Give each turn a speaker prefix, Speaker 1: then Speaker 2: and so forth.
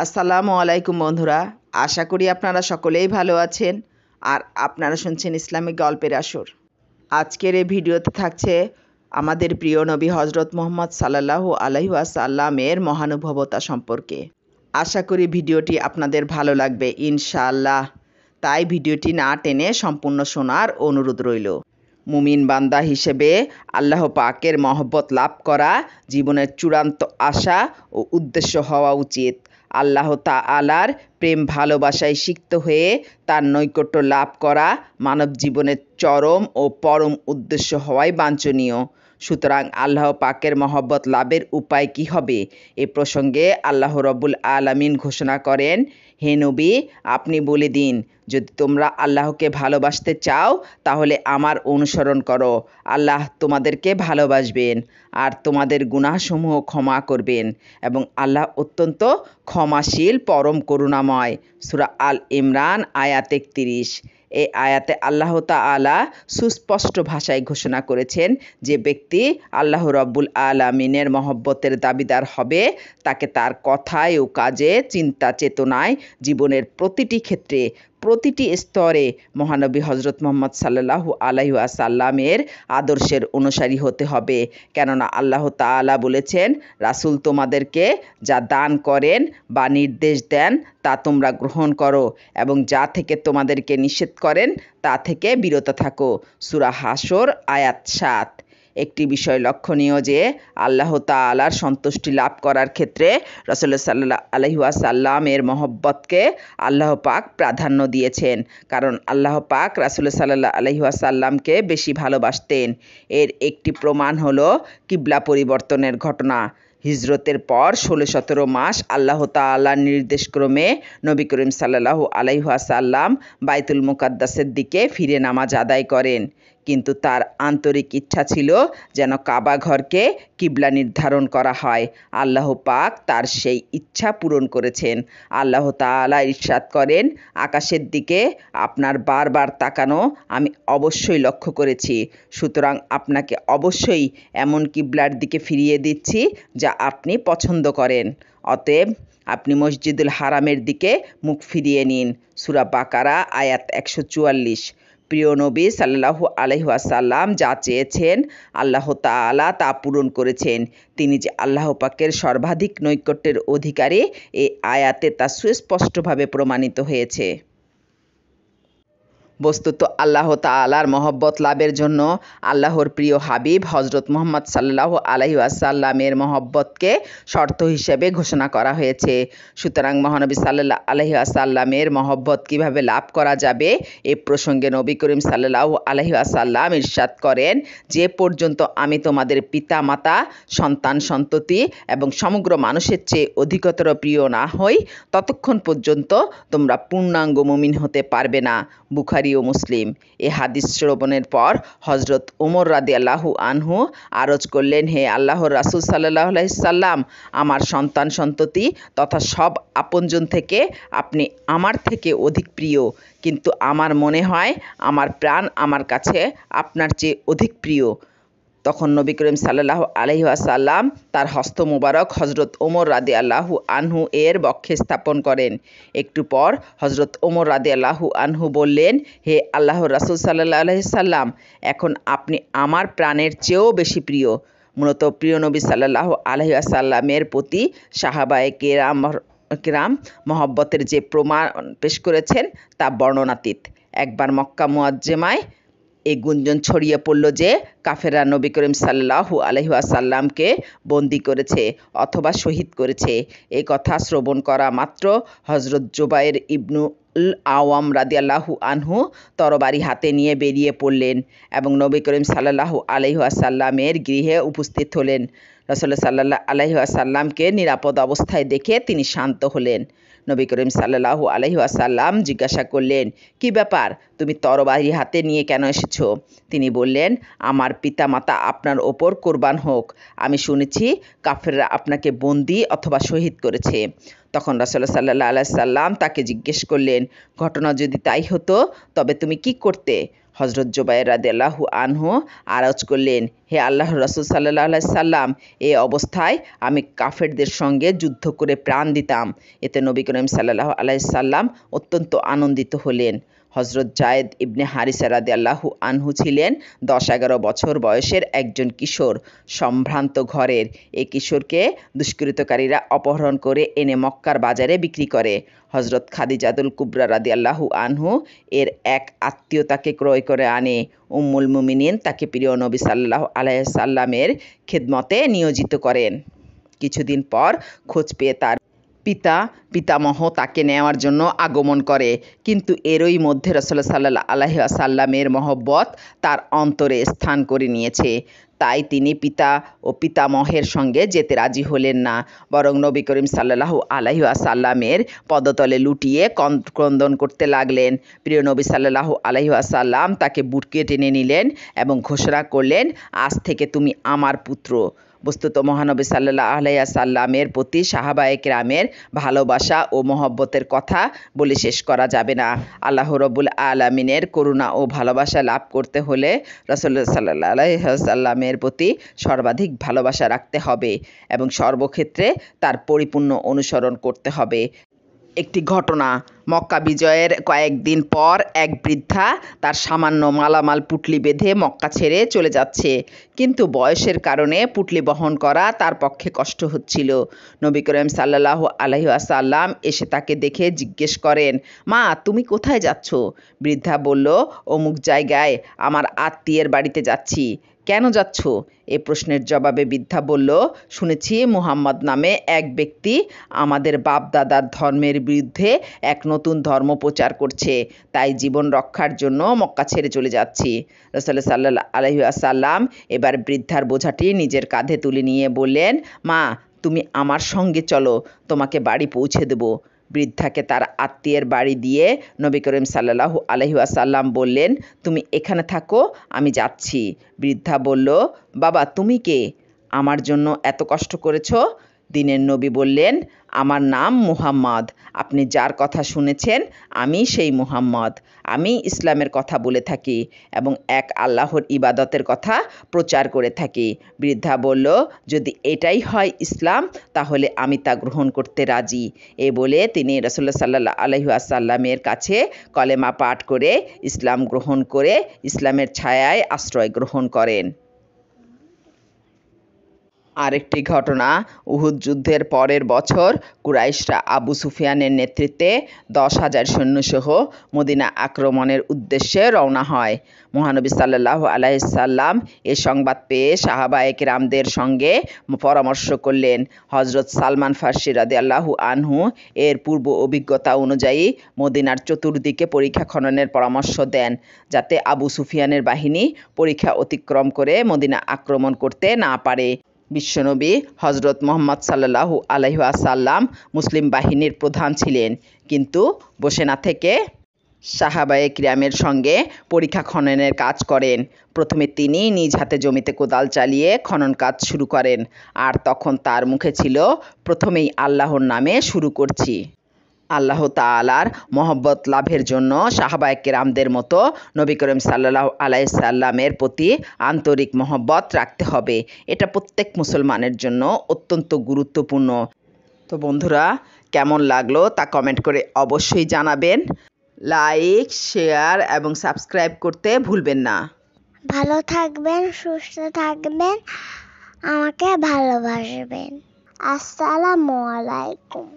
Speaker 1: আসসালামু আলাইকুম বন্ধুরা, আশা করি আপনারা সকলেই ভালো আছেন আর আপনারা শুনছেন ইসলামিক গল্পের আসর। আজকের এই ভিডিওতে থাকছে আমাদের প্রিয় নবী হজরত মুহাম্মদ সাল্লাল্লাহু আলাইহি ওয়াসাল্লামের মহানুভবতা সম্পর্কে। আশা করি ভিডিওটি আপনাদের ভালো লাগবে ইনশাআল্লাহ। তাই ভিডিওটি না টেনে সম্পূর্ণ শোনার অনুরোধ রইল। মুমিন বান্দা হিসেবে আল্লাহ পাকের মহব্বত লাভ করা জীবনের চূড়ান্ত আশা ও উদ্দেশ্য হওয়া উচিত। আল্লাহ তাআলার প্রেম ভালোবাসায় সিক্ত হয়ে তার নৈকট্য লাভ করা মানব জীবনের চরম ও পরম উদ্দেশ্য হওয়াই বাঞ্ছনীয়। সুতরাং আল্লাহ পাকের মহব্বত লাভের উপায় কী হবে? এ প্রসঙ্গে আল্লাহ রব্বুল আলামিন ঘোষণা করেন, হে নবী, আপনি বলে দিন, যদি তোমরা আল্লাহকে ভালোবাসতে চাও তাহলে আমার অনুসরণ করো। আল্লাহ তোমাদেরকে ভালোবাসবেন আর তোমাদের গুনাহসমূহ ক্ষমা করবেন এবং আল্লাহ অত্যন্ত ক্ষমাশীল, পরম করুণাময়। সূরা আল ইমরান আয়াত ৩১। এই আয়াতে আল্লাহ তাআলা সুস্পষ্ট ভাষায় ঘোষণা করেছেন, যে ব্যক্তি আল্লাহ রব্বুল আলামিনের মহব্বতের দাবিদার হবে তাকে তার কথায় ও কাজে, চিন্তা চেতনায়, জীবনের প্রতিটি ক্ষেত্রে, প্রতিটি স্তরে মহানবী হজরত মুহাম্মদ সাল্লাল্লাহু আলাইহি ওয়াসাল্লামের আদর্শের অনুসারী হতে হবে। কেননা আল্লাহ তাআলা বলেছেন, রাসূল তোমাদেরকে যা দান করেন বা নির্দেশ দেন তা তোমরা গ্রহণ করো এবং যা থেকে তোমাদেরকে নিষেধ করেন তা থেকে বিরত থাকো। সূরা হাসর আয়াত ৭। একটি বিষয় লক্ষণীয় যে আল্লাহ তাআলার সন্তুষ্টি লাভ করার ক্ষেত্রে রাসূলুল্লাহ সাল্লাল্লাহু আলাইহি ওয়াসাল্লামের মহব্বতকে আল্লাহ পাক প্রাধান্য দিয়েছেন, কারণ আল্লাহ পাক রাসূলুল্লাহ সাল্লাল্লাহু আলাইহি ওয়াসাল্লামকে বেশি ভালোবাসতেন। এর একটি প্রমাণ হলো কিবলা পরিবর্তনের ঘটনা। হিজরতের পর ১৬-১৭ মাস আল্লাহ তাআলার নির্দেশক্রমে নবী করিম সাল্লাল্লাহু আলাইহি ওয়াসাল্লাম বাইতুল মুকাদ্দাসের দিকে ফিরে নামাজ আদায় করেন, কিন্তু তার আন্তরিক ইচ্ছা ছিল যেন কাবা ঘরকে কিবলা নির্ধারণ করা হয়। আল্লাহ পাক তার সেই ইচ্ছা পূরণ করেছেন। আল্লাহ তাআলা ইরশাদ করেন, আকাশের দিকে আপনার বারবার তাকানো আমি অবশ্যই লক্ষ্য করেছি, সুতরাং আপনাকে অবশ্যই এমন কিবলার দিকে ফিরিয়ে দিচ্ছি যা আপনি পছন্দ করেন। অতএব আপনি মসজিদুল হারামের দিকে মুখ ফিরিয়ে নিন। সূরা বাকারা আয়াত ১৪৪। প্রিয় নবী সাল্লাল্লাহু আলাইহি ওয়াসাল্লাম যা চেয়েছেন আল্লাহ তাআলা তা পূরণ করেছেন। তিনি যে আল্লাহ পাকের সর্বাধিক নৈকট্যের অধিকারী, এই আয়াতে তা সুস্পষ্টভাবে প্রমাণিত হয়েছে। বস্তুত আল্লাহ তাআলার মহব্বত লাভের জন্য আল্লাহর প্রিয় হাবিব হজরত মুহাম্মদ সাল্লাল্লাহু আলাইহি ওয়াসাল্লামের মহব্বতকে শর্ত হিসেবে ঘোষণা করা হয়েছে। সুতরাং মহানবী সাল্লাল্লাহু আলাইহি ওয়াসাল্লামের মহব্বত কীভাবে লাভ করা যাবে এ প্রসঙ্গে নবী করিম সাল্লাল্লাহু আলাইহি ওয়াসাল্লাম ইরশাদ করেন, যে পর্যন্ত আমি তোমাদের পিতা মাতা, সন্তান সন্ততি এবং সমগ্র মানুষের চেয়ে অধিকতর প্রিয় না হই, ততক্ষণ পর্যন্ত তোমরা পূর্ণাঙ্গ মুমিন হতে পারবে না। বুখারী ও মুসলিম। এ হাদিস শ্রবণের পর হজরত ওমর রাদিয়াল্লাহু আনহু আরজ করলেন, হে আল্লাহর রাসূল সাল্লাল্লাহু আলাইহি সাল্লাম, আমার সন্তান সন্ততি তথা সব আপনজন থেকে আপনি আমার থেকে অধিক প্রিয়, কিন্তু আমার মনে হয় আমার প্রাণ আমার কাছে আপনার চেয়ে অধিক প্রিয়। তখন নবী করিম সাল্লাল্লাহু আলাইহি ওয়াসাল্লাম তার হস্ত মোবারক হজরত ওমর রাদিয়াল্লাহু আনহু এর বক্ষে স্থাপন করেন। একটু পর হজরত ওমর রাদিয়াল্লাহু আনহু বললেন, হে আল্লাহর রাসূল সাল্লাল্লাহু আলাইহি সাল্লাম, এখন আপনি আমার প্রাণের চেয়েও বেশি প্রিয়। মূলত প্রিয় নবী সাল্লাল্লাহু আলাইহি ওয়াসাল্লামের প্রতি সাহাবায়ে কেরাম মহব্বতের যে প্রমাণ পেশ করেছেন তা বর্ণনাতীত। একবার মক্কা মুআজ্জমায় এই গুঞ্জন ছড়িয়ে পড়ল যে কাফেররা নবী করিম সাল্লাল্লাহু আলাইহি ওয়াসাল্লামকে বন্দী করেছে অথবা শহীদ করেছে। এই কথা শ্রবণ করা মাত্র হজরত জুবাইর ইবনুল আওয়াম রাদিয়াল্লাহু আনহু তরবারি হাতে নিয়ে বেরিয়ে পড়লেন এবং নবী করিম সাল্লাল্লাহু আলাইহি ওয়াসাল্লামের গৃহে উপস্থিত হলেন। রাসূলুল্লাহ সাল্লাল্লাহু আলাইহি ওয়াসাল্লামকে নিরাপদ অবস্থায় দেখে তিনি শান্ত হলেন। নবী করিম সাল্লাল্লাহু আলাইহি ওয়াসাল্লাম জিজ্ঞাসা করলেন, কি ব্যাপার, তুমি তরবারি হাতে নিয়ে কেন এসেছো? তিনি বললেন, আমার পিতামাতা আপনার ওপর কোরবান হোক, আমি শুনেছি কাফেররা আপনাকে বন্দী অথবা শহীদ করেছে। তখন রাসূলুল্লাহ সাল্লাল্লাহু আলাইহি সাল্লাম তাকে জিজ্ঞেস করলেন, ঘটনা যদি তাই হতো তবে তুমি কি করতে? হজরত জুবাইর রাদিয়াল্লাহু আনহু আরজ করলেন, হে আল্লাহর রাসূল সাল্লাল্লাহু আলাইহি সাল্লাম, এই অবস্থায় আমি কাফেরদের সঙ্গে যুদ্ধ করে প্রাণ দিতাম। এতে নবী করিম সাল্লাল্লাহু আলাইহি সাল্লাম অত্যন্ত আনন্দিত হলেন। হজরত জায়েদ ইবনে হারিসা রাদিয়াল্লাহু আনহু ছিলেন 10-11 বছর বয়সের একজন কিশোর, সম্ভ্রান্ত ঘরের। এই কিশোরকে দুষ্কৃতকারীরা অপহরণ করে এনে মক্কার বাজারে বিক্রি করে। হজরত খাদিজাতুল কুবরা রাদিয়াল্লাহু আনহু এর এক আত্মীয় তাকে ক্রয় করে আনে। উম্মুল মুমিনিন তাকে প্রিয় নবী সাল্লাল্লাহু আলাইহি সাল্লামের খিদমতে নিয়োজিত করেন। কিছুদিন পর খোঁজ পেয়ে তার পিতামহ তাকে নেওয়ার জন্য আগমন করে, কিন্তু এরই মধ্যে রাসূল সাল্লাল্লাহু আলাইহি সাল্লামের মহব্বত তার অন্তরে স্থান করে নিয়েছে। তাই তিনি পিতা ও পিতামহের সঙ্গে যেতে রাজি হলেন না, বরং নবী করিম সাল্লাল্লাহু আলাইহি সাল্লামের পদতলে লুটিয়ে ক্রন্দন করতে লাগলেন। প্রিয় নবী সাল্লাল্লাহু আলাইহি সাল্লাম তাকে বুকে টেনে নিলেন এবং ঘোষণা করলেন, আজ থেকে তুমি আমার পুত্র। বস্তুত মহানবী সাল্লাল্লাহু আলাইহি সাল্লামের প্রতি সাহাবায়ে কেরামের ভালোবাসা ও মহব্বতের কথা বলে শেষ করা যাবে না। আল্লাহ রাব্বুল আলামিনের করুণা ও ভালোবাসা লাভ করতে হলে রাসূলুল্লাহ সাল্লাল্লাহু আলাইহি সাল্লামের প্রতি সর্বাধিক ভালোবাসা রাখতে হবে এবং সর্বক্ষেত্রে তার পরিপূর্ণ অনুসরণ করতে হবে। একটি ঘটনা, মক্কা বিজয়ের কয়েকদিন পর এক বৃদ্ধা তার সামান্য মালামাল পুটলি বেঁধে মক্কা ছেড়ে চলে যাচ্ছে, কিন্তু বয়সের কারণে পুটলি বহন করা তার পক্ষে কষ্ট হচ্ছিল। নবী করিম সাল্লাল্লাহু আলাইহি ওয়াসাল্লাম এসে তাকে দেখে জিজ্ঞেস করেন, মা তুমি কোথায় যাচ্ছ? বৃদ্ধা বলল, অমুক জায়গায় আমার আত্মীয়ের বাড়িতে যাচ্ছি। কেন যাচ্ছ? এ প্রশ্নের জবাবে বৃদ্ধা বলল, শুনেছি মুহাম্মদ নামে এক ব্যক্তি আমাদের বাপ দাদার ধর্মের বিরুদ্ধে এক নতুন ধর্ম প্রচার করছে, তাই জীবন রক্ষার জন্য মক্কা ছেড়ে চলে যাচ্ছি। রাসূল সাল্লাল্লাহু আলাইহি ওয়াসাল্লাম এবার বৃদ্ধার বোঝাটি নিজের কাঁধে তুলে নিয়ে বললেন, মা তুমি আমার সঙ্গে চলো, তোমাকে বাড়ি পৌঁছে দেব। বৃদ্ধাকে তার আত্মীয়ের বাড়ি দিয়ে নবী করিম সাল্লাল্লাহু আলাইহি ওয়াসাল্লাম বললেন, তুমি এখানে থাকো, আমি যাচ্ছি। বৃদ্ধা বলল, বাবা তুমি কে? আমার জন্য এত কষ্ট করেছ? দিনের নবী বললেন, আমার নাম মুহাম্মদ। আপনি যার কথা শুনেছেন আমি সেই মুহাম্মদ। আমি ইসলামের কথা বলে থাকি এবং এক আল্লাহর ইবাদতের কথা প্রচার করে থাকি। বৃদ্ধা বলল, যদি এটাই হয় ইসলাম তাহলে আমি তা গ্রহণ করতে রাজি। এ বলে তিনি রাসূলুল্লাহ সাল্লাল্লাহু আলাইহি ওয়াসাল্লামের কাছে কলেমা পাঠ করে ইসলাম গ্রহণ করে ইসলামের ছায়ায় আশ্রয় গ্রহণ করেন। আরেকটি ঘটনা, উহুদ যুদ্ধের পরের বছর কুরাইশরা আবু সুফিয়ানের নেতৃত্বে 10,000 সৈন্যসহ মদিনা আক্রমণের উদ্দেশ্যে রওনা হয়। মহানবী সাল্লাল্লাহু আলাইহি সাল্লাম এ সংবাদ পেয়ে সাহাবায়ে কেরামদের সঙ্গে পরামর্শ করলেন। হজরত সালমান ফার্সি রাদিয়াল্লাহু আনহু এর পূর্ব অভিজ্ঞতা অনুযায়ী মদিনার চতুর্দিকে পরিখা খননের পরামর্শ দেন, যাতে আবু সুফিয়ানের বাহিনী পরিখা অতিক্রম করে মদিনা আক্রমণ করতে না পারে। বিশ্বনবী হজরত মুহাম্মদ সাল্লাল্লাহু আলাইহি ওয়াসাল্লাম মুসলিম বাহিনীর প্রধান ছিলেন, কিন্তু বসে না থেকে সাহাবায়ে কিরামের সঙ্গে পরিখা খননের কাজ করেন। প্রথমে তিনি নিজ হাতে জমিতে কোদাল চালিয়ে খনন কাজ শুরু করেন, আর তখন তার মুখে ছিল, প্রথমেই আল্লাহর নামে শুরু করছি। আল্লাহ তাআলার মহব্বত লাভের জন্য সাহাবায়ে কেরামদের মতো নবী করিম সাল্লাল্লাহু আলাইহি সাল্লামের প্রতি আন্তরিক মহব্বত রাখতে হবে। এটা প্রত্যেক মুসলমানের জন্য অত্যন্ত গুরুত্বপূর্ণ। তো বন্ধুরা, কেমন লাগলো তা কমেন্ট করে অবশ্যই জানাবেন। লাইক, শেয়ার এবং সাবস্ক্রাইব করতে ভুলবেন না।
Speaker 2: ভালো থাকবেন, সুস্থ থাকবেন, আমাকে ভালোবাসবেন। আসসালামু আলাইকুম।